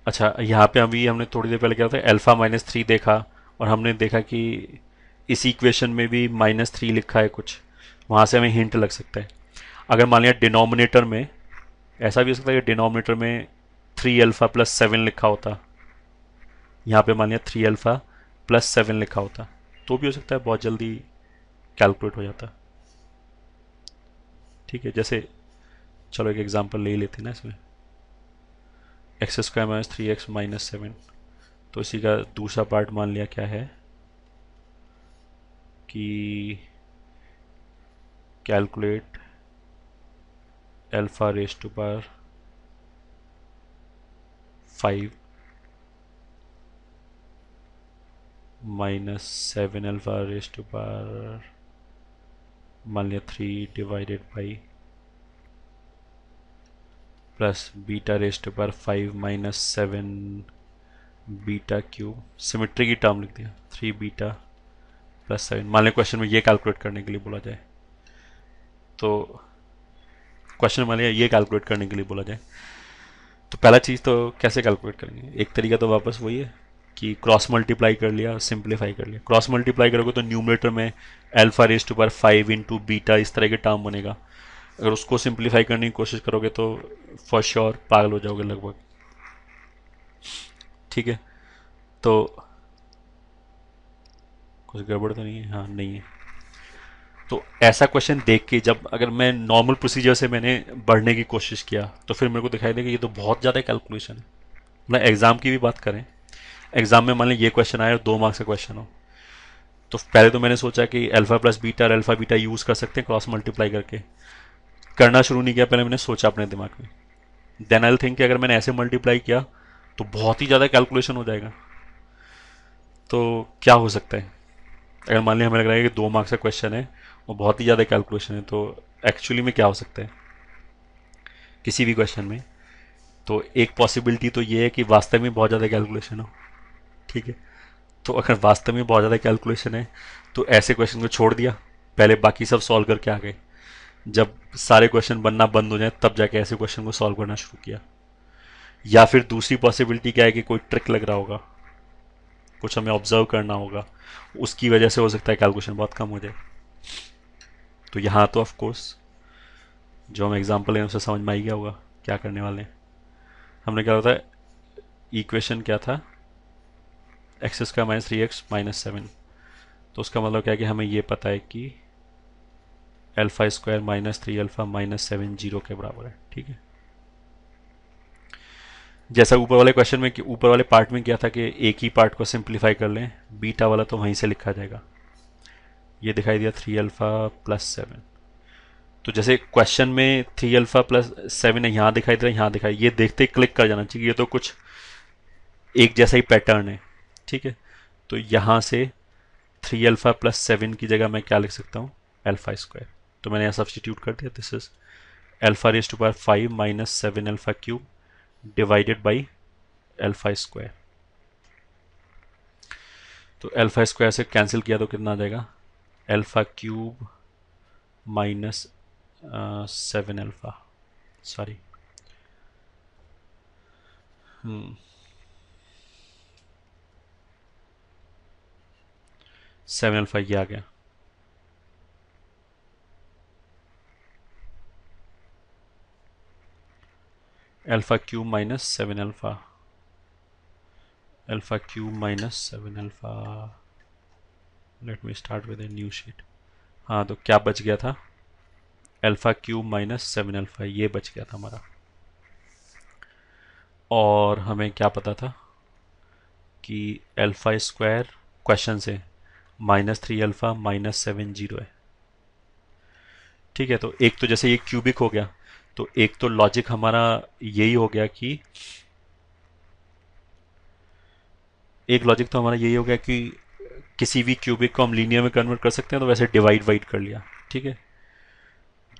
अच्छा, यहाँ पे अभी हमने थोड़ी देर पहले क्या था, अल्फा-3 देखा, और हमने देखा कि इस इक्वेशन में भी -3 लिखा है कुछ, वहाँ से हमें हिंट लग सकता है। अगर मान लिया डिनोमिनेटर में, ऐसा भी हो सकता है कि डिनोमिनेटर में 3α+7 लिखा होता, यहाँ पे मान लिया 3α+7 लिखा होता, तो भी हो सकता है बहुत जल्दी कैलकुलेट हो जाता। ठीक है, जैसे चलो एक एग्जांपल ले लेते हैं ना इसमें, x² - 3x - 7, तो इसी का दूसरा पार्ट मान लिया क्या है कि कैलकुलेट α⁵ -7 मान लिया 3 डिवाइडेड बाई प्लस β⁵ -7 β³ सिमेट्री की टर्म लिख दिया, 3β+7। मान लिया क्वेश्चन में ये कैलकुलेट करने के लिए बोला जाए, तो क्वेश्चन मान लिया ये कैलकुलेट करने के लिए बोला जाए, तो पहला चीज़ तो कैसे कैलकुलेट करेंगे? एक तरीका तो वापस वही है कि क्रॉस मल्टीप्लाई कर लिया, सिंप्लीफाई कर लिया। क्रॉस मल्टीप्लाई करोगे तो न्यूमरेटर में α⁵ इंटू बीटा इस तरह के टर्म बनेगा। अगर उसको सिंप्लीफाई करने की कोशिश करोगे तो फॉर श्योर पागल हो जाओगे लगभग। ठीक है, तो कुछ गड़बड़ तो नहीं है? हाँ, नहीं है। तो ऐसा क्वेश्चन देख के जब अगर मैं नॉर्मल प्रोसीजर से मैंने बढ़ने की कोशिश किया तो फिर मेरे को दिखाई देगा ये तो बहुत ज़्यादा कैलकुलेशन है। मतलब एग्जाम की भी बात करें, एग्जाम में मान लीजिए ये क्वेश्चन आया और 2 मार्क्स का क्वेश्चन हो, तो पहले तो मैंने सोचा कि α+β और α β यूज कर सकते हैं क्रॉस मल्टीप्लाई करके। करना शुरू नहीं किया, पहले मैंने सोचा अपने दिमाग में, देन आई थिंक कि अगर मैंने ऐसे मल्टीप्लाई किया तो बहुत ही ज़्यादा कैलकुलेशन हो जाएगा। तो क्या हो सकता है? अगर मान लिया हमें लग रहा है कि 2 मार्क्स का क्वेश्चन है और बहुत ही ज़्यादा कैलकुलेशन है, तो एक्चुअली में क्या हो सकता है किसी भी क्वेश्चन में? तो एक पॉसिबिलिटी तो ये है कि वास्तव में बहुत ज़्यादा कैलकुलेशन हो। ठीक है, तो अगर वास्तव में बहुत ज़्यादा कैलकुलेशन है तो ऐसे क्वेश्चन को छोड़ दिया, पहले बाकी सब सॉल्व करके आ गए, जब सारे क्वेश्चन बनना बंद हो जाए तब जाके ऐसे क्वेश्चन को सॉल्व करना शुरू किया। या फिर दूसरी पॉसिबिलिटी क्या है कि कोई ट्रिक लग रहा होगा, कुछ हमें ऑब्जर्व करना होगा, उसकी वजह से हो सकता है कैलकुलेशन बहुत कम हो जाए। तो यहाँ तो ऑफ कोर्स जो हम एग्जाम्पल लें उसे समझ में आ ही गया होगा क्या करने वाले हैं। हमने क्या होता है, इक्वेशन क्या था, x² - 3x - 7, तो उसका मतलब क्या है कि हमें ये पता है कि α² - 3α - 7 जीरो के बराबर है। ठीक है, जैसा ऊपर वाले क्वेश्चन में, ऊपर वाले पार्ट में किया था कि एक ही पार्ट को सिंप्लीफाई कर लें, बीटा वाला तो वहीं से लिखा जाएगा। ये दिखाई दिया 3α+7, तो जैसे क्वेश्चन में 3α+7 है, यहाँ दिखाई दे रहा है, यहाँ दिखाई, ये देखते ही क्लिक कर जाना चाहिए, ये तो कुछ एक जैसा ही पैटर्न है। ठीक है, तो यहाँ से 3α+7 की जगह मैं क्या लिख सकता हूँ, α²। तो मैंने यहाँ सब्सटीट्यूट कर दिया, दिस इज α⁵ -7α³ डिवाइडेड बाई α²। तो α² से कैंसिल किया तो कितना आ जाएगा, α³ -7α, सॉरी 7α ये आ गया। α³ -7α, α³ -7α, let me start with a new sheet. हाँ, तो क्या बच गया था, α³ -7α ये बच गया था हमारा। और हमें क्या पता था कि α² क्वेश्चन से -3α -7 जीरो है। ठीक है, तो एक तो जैसे ये क्यूबिक हो गया, तो एक तो लॉजिक हमारा यही हो गया कि, एक लॉजिक तो हमारा यही हो गया कि किसी भी क्यूबिक को हम लीनियर में कन्वर्ट कर सकते हैं, तो वैसे डिवाइड वाइड कर लिया। ठीक है,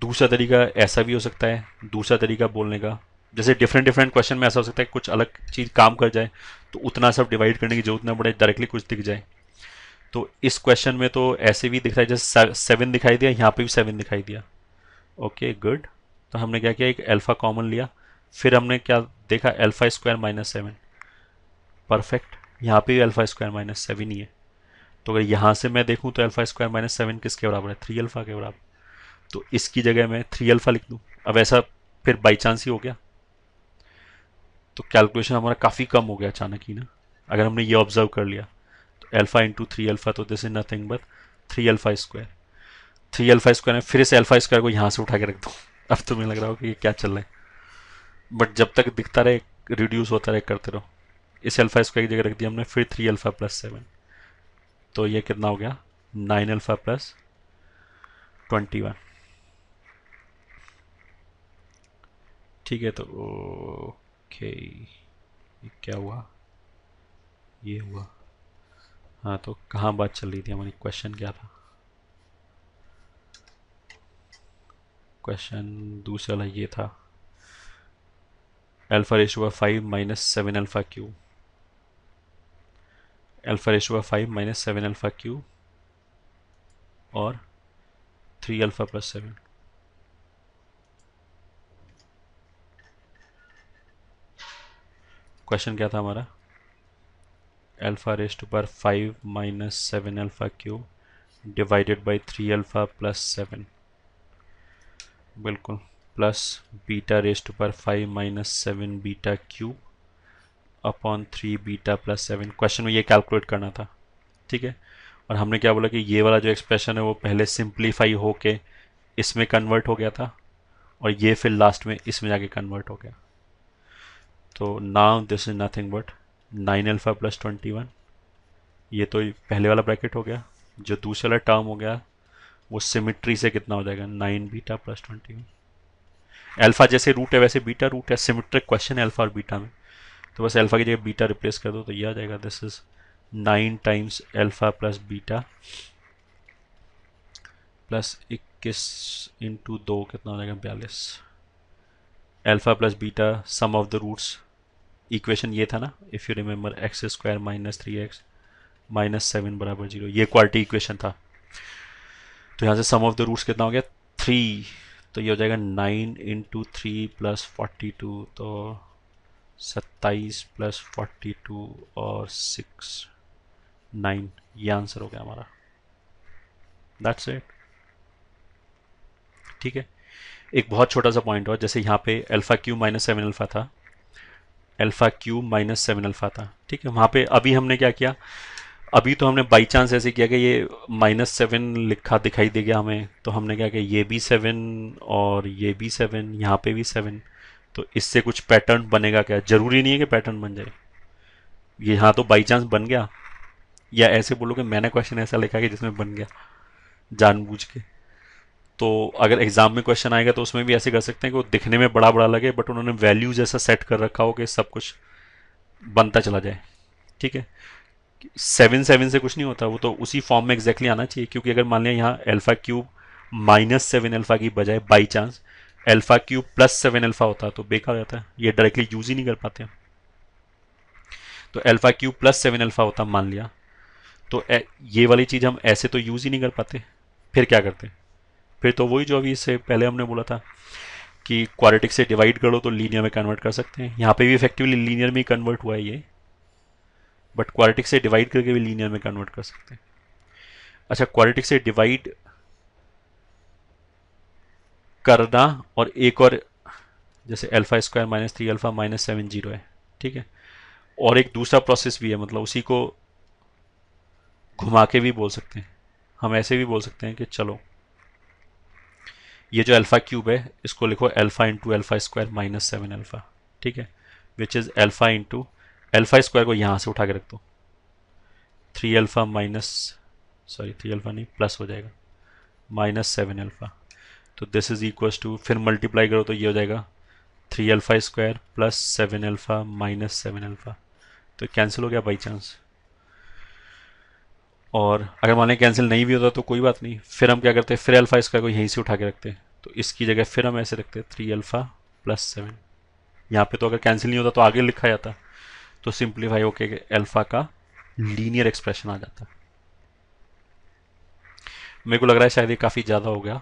दूसरा तरीका ऐसा भी हो सकता है, दूसरा तरीका बोलने का, जैसे डिफरेंट डिफरेंट क्वेश्चन में ऐसा हो सकता है कुछ अलग चीज़ काम कर जाए तो उतना सब डिवाइड करने की जरूरत ना पड़े, डायरेक्टली कुछ दिख जाए। तो इस क्वेश्चन में तो ऐसे भी दिख रहा है, जैसे 7 दिखाई दिया, यहाँ पे भी 7 दिखाई दिया। ओके गुड, तो हमने क्या किया, एक अल्फा कॉमन लिया, फिर हमने क्या देखा, α² -7, परफेक्ट। यहाँ पे भी अल्फा स्क्वायर माइनस 7 ही है, तो अगर यहाँ से मैं देखूँ तो अल्फा स्क्वायर माइनस 7 किसके बराबर है, 3 अल्फा के बराबर। तो इसकी जगह मैं 3 अल्फा लिख दूँ। अब ऐसा फिर बाई चांस ही हो गया, तो कैलकुलेशन हमारा काफ़ी कम हो गया अचानक ही ना, अगर हमने ये ऑब्जर्व कर लिया। तो अल्फा इंटू 3 अल्फा, तो this is nothing but 3 alpha square. 3 alpha square में फिर से अल्फा स्क्वायर को यहाँ से उठा के रख दूँ। अब तुम्हें लग रहा हो कि ये क्या चल रहा है, बट जब तक दिखता रहे रिड्यूस होता रहे करते रहो। इस अल्फा स्क्वायर की जगह रख दिया हमने फिर 3 अल्फा प्लस 7, तो ये कितना हो गया 9 अल्फा प्लस 21। ठीक है, तो ओके ये क्या हुआ, ये हुआ। हाँ, तो कहाँ बात चल रही थी हमारी, क्वेश्चन क्या था, क्वेश्चन दूसरा वाला ये था अल्फा रेशो हुआ 5 minus 7 alpha Q, alpha ratio हुआ 5 माइनस 7 अल्फा क्यू और 3 अल्फा प्लस 7। क्वेश्चन क्या था हमारा, alpha raise to power 5 minus 7 alpha cube divided by 3 alpha plus 7, बिल्कुल, plus beta raise to power 5 minus 7 beta cube upon 3 beta plus 7। Question में ये calculate करना था, ठीक है। और हमने क्या बोला कि ये वाला जो एक्सप्रेशन है वो पहले सिंप्लीफाई होके इसमें कन्वर्ट हो गया था, और ये फिर लास्ट में इसमें जाके कन्वर्ट हो गया। तो now this is nothing but 9 alpha plus 21, ये तो पहले वाला ब्रैकेट हो गया। जो दूसरा वाला टर्म हो गया वो सिमिट्री से कितना हो जाएगा 9 बीटा प्लस 21। अल्फा जैसे रूट है वैसे बीटा रूट है, सिमिट्रिक क्वेश्चन है अल्फा और बीटा में, तो बस अल्फा की जगह बीटा रिप्लेस कर दो तो ये आ जाएगा। This is 9 times alpha plus beta plus 21 into 2 कितना हो जाएगा 42। Alpha plus beta sum of the roots, equation ये था ना, if you remember x square minus 3x minus 7 बराबर 0, ये क्वालिटी इक्वेशन था। तो यहाँ से सम ऑफ द रूट्स कितना हो गया 3, तो ये हो जाएगा 9 इंटू 3 प्लस 42, तो 27 प्लस 42 और 6 9, ये आंसर हो गया हमारा। दैट्स इट, ठीक है। एक बहुत छोटा सा पॉइंट और, जैसे यहाँ पे अल्फा क्यू माइनस 7 अल्फा था, अल्फा क्यू माइनस 7 अल्फा था, ठीक है। वहाँ पे अभी हमने क्या किया, अभी तो हमने बाई चांस ऐसे किया कि ये -7 लिखा दिखाई दे गया हमें, तो हमने क्या किया ये भी 7 और ये भी 7, यहाँ पे भी 7, तो इससे कुछ पैटर्न बनेगा क्या, जरूरी नहीं है कि पैटर्न बन जाए। ये यहाँ तो बाई चांस बन गया, या ऐसे बोलो कि मैंने क्वेश्चन ऐसा लिखा कि जिसमें बन गया जानबूझ के। तो अगर एग्जाम में क्वेश्चन आएगा तो उसमें भी ऐसे कर सकते हैं कि वो दिखने में बड़ा बड़ा लगे बट उन्होंने वैल्यू जैसा सेट कर रखा हो कि सब कुछ बनता चला जाए, ठीक है। 7 से कुछ नहीं होता, वो तो उसी फॉर्म में एग्जैक्टली आना चाहिए, क्योंकि अगर मान लिया यहाँ अल्फा क्यूब -7 अल्फा की बजाय by chance alpha cube plus 7 alpha होता तो बेकार रहता है, ये डायरेक्टली यूज ही नहीं कर पाते हम। तो अल्फा क्यूब प्लस 7 अल्फा होता मान लिया, तो ये वाली चीज़ हम ऐसे तो यूज ही नहीं कर पाते, फिर क्या करते, फिर तो वही जो अभी इससे पहले हमने बोला था कि क्वाड्रेटिक से डिवाइड कर लो तो लीनियर में कन्वर्ट कर सकते हैं। यहाँ पे भी इफेक्टिवली लीनियर में ही कन्वर्ट हुआ है ये, बट क्वाड्रेटिक से डिवाइड करके भी लीनियर में कन्वर्ट कर सकते हैं। अच्छा, क्वाड्रेटिक से डिवाइड करना और एक और, जैसे alpha square minus 3 alpha minus 7 zero है, ठीक है। और एक दूसरा प्रोसेस भी है, मतलब उसी को घुमा के भी बोल सकते हैं, हम ऐसे भी बोल सकते हैं कि चलो ये जो अल्फा क्यूब है इसको लिखो alpha into alpha square minus 7 alpha, ठीक है, which is alpha into alpha square को यहाँ से उठा के रख दो, 3 अल्फा माइनस, सॉरी 3 अल्फा नहीं प्लस हो जाएगा माइनस 7 अल्फा, तो दिस इज इक्वल टू, फिर मल्टीप्लाई करो तो ये हो जाएगा 3 alpha square plus 7 alpha minus 7 alpha, तो कैंसिल हो गया बाई चांस। और अगर मान लें कैंसिल नहीं भी होता तो कोई बात नहीं, फिर हम क्या करते हैं, फिर अल्फा स्क्वायर को यहीं से उठा के रखते हैं, तो इसकी जगह फिर हम ऐसे रखते हैं 3 अल्फा प्लस 7। यहाँ पे तो अगर कैंसिल नहीं होता तो आगे लिखा जाता, तो सिंप्लीफाई होके अल्फा का लीनियर एक्सप्रेशन आ जाता। मेरे को लग रहा है शायद ये काफ़ी ज़्यादा हो गया,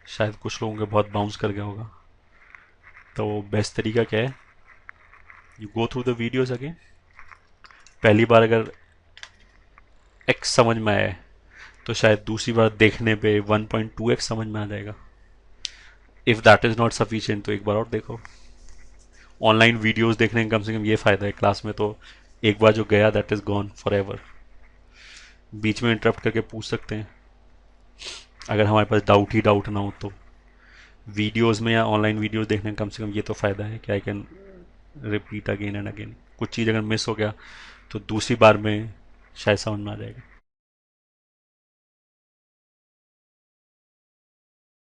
शायद कुछ लोगों के बहुत बाउंस कर गया होगा, तो बेस्ट तरीका क्या है, you go through the videos again, पहली बार अगर x समझ में आया है तो शायद दूसरी बार देखने पे 1.2x समझ में आ जाएगा। If that is not sufficient तो एक बार और देखो। ऑनलाइन वीडियोस देखने का कम से कम ये फ़ायदा है, क्लास में तो एक बार जो गया that is gone forever. बीच में इंटरप्ट करके पूछ सकते हैं अगर हमारे पास डाउट ही डाउट ना हो तो। वीडियोस में या ऑनलाइन वीडियोस देखने का कम से कम ये तो फ़ायदा है कि I can repeat again and again. कुछ चीज़ अगर मिस हो गया तो दूसरी बार में शायद समझ में आ जाएगा।